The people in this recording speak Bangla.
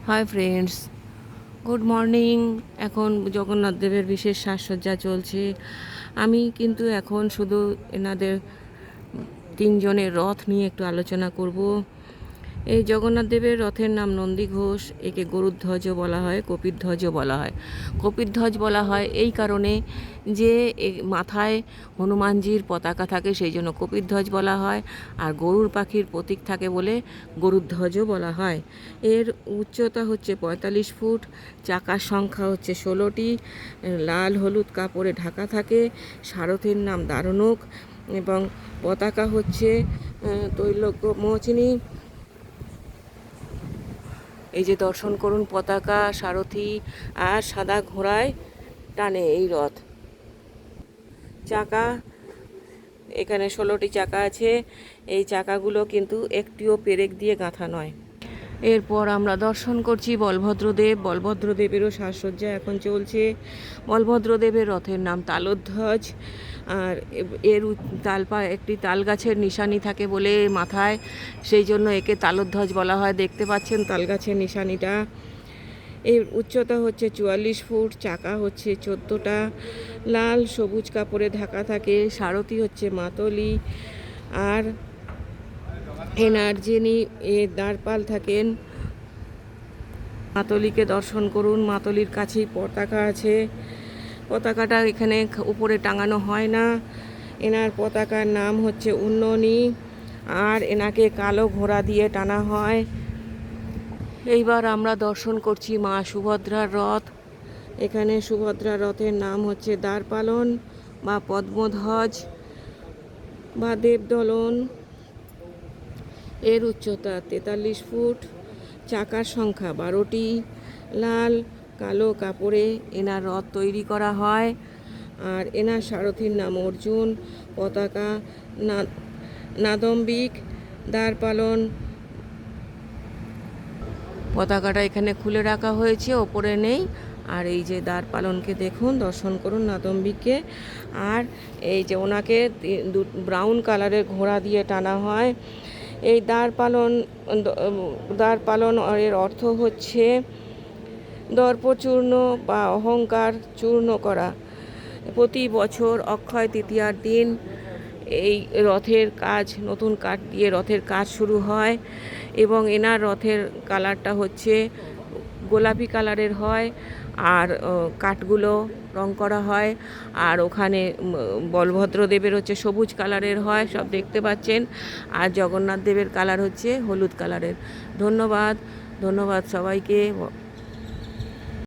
Hi friends, good morning. এখন জগন্নাথ দেবের বিশেষ সাজসজ্জা চলছে। আমি কিন্তু এখন শুধু এনাদের তিনজনের রথ নিয়ে একটু আলোচনা করব। এই জগন্নাথ দেবের রথের নাম নন্দী ঘোষ। একে গরুধ্বজও বলা হয়, কপিধ্বজও বলা হয়। কপিধ্বজ বলা হয় এই কারণে যে মাথায় হনুমানজির পতাকা থাকে, সেই জন্য কপিধ্বজ বলা হয়। আর গরুর পাখির প্রতীক থাকে বলে গরুধ্বজও বলা হয়। এর উচ্চতা হচ্ছে ৪৫ ফুট, চাকার সংখ্যা হচ্ছে ১৬টি, লাল হলুদ কাপড়ে ঢাকা থাকে। সারথীর নাম দারুণক এবং পতাকা হচ্ছে তৈলক্য মোচনী। এই যে দর্শন করুন, পতাকা, সারথি আর সাদা ঘোড়ায় টানে এই রথ। চাকা, এখানে ১৬টি চাকা আছে। এই চাকাগুলো কিন্তু একটিও পেরেক দিয়ে গাঁথা নয়। এরপর আমরা দর্শন করছি বলভদ্রদেব। বলভদ্রদেবেরও সাজসজ্জা এখন চলছে। বলভদ্রদেবের রথের নাম তালধ্বজ। আর এর একটি তাল গাছের নিশানি থাকে বলে মাথায়, সেই জন্য একে তালধ্বজ বলা হয়। দেখতে পাচ্ছেন তাল গাছের নিশানিটা। এর উচ্চতা হচ্ছে ৪৪ ফুট, চাকা হচ্ছে ১৪টা, লাল সবুজ কাপড়ে ঢাকা থাকে। সারথি হচ্ছে মাতলি। আর এনার যিনি দ্বারপাল থাকেন, মাতলিকে দর্শন করুন। মাতলির কাছেই পতাকা আছে। পতাকাটা এখানে উপরে টাঙানো হয় না। এনার পতাকার নাম হচ্ছে উন্নয়নী। আর এনাকে কালো ঘোড়া দিয়ে টানা হয়। এইবার আমরা দর্শন করছি মা সুভদ্রার রথ। এখানে সুভদ্রার রথের নাম হচ্ছে দ্বারপালন বা পদ্মধ্বজ বা দেবদলন। এর উচ্চতা ৪৩ ফুট, চাকার সংখ্যা ১২টি, লাল কালো কাপড়ে এনার রথ তৈরি করা হয়। আর এনার সারথীর নাম অর্জুন। পতাকা নাদম্বিক। দ্বারপালন, পতাকাটা এখানে খুলে রাখা হয়েছে, ওপরে নেই। আর এই যে দ্বারপালনকে দেখুন, দর্শন করুন নাদম্বিককে। আর এই যে ওনাকে ব্রাউন কালারের ঘোড়া দিয়ে টানা হয়। এই দ্বারপালন এর অর্থ হচ্ছে দর্পচূর্ণ বা অহংকার চূর্ণ করা। প্রতি বছর অক্ষয় তৃতীয়ার দিন এই রথের কাজ, নতুন কাঠ দিয়ে রথের কাজ শুরু হয় এবং এনার রথের কালারটা হচ্ছে গোলাপি কালারের হয়। আর কাঠগুলো রং করা হয়। আর ওখানে বলভদ্রদেবের হচ্ছে সবুজ কালারের হয়, সব দেখতে পাচ্ছেন। আর জগন্নাথ দেবের কালার হচ্ছে হলুদ কালারের। ধন্যবাদ সবাইকে।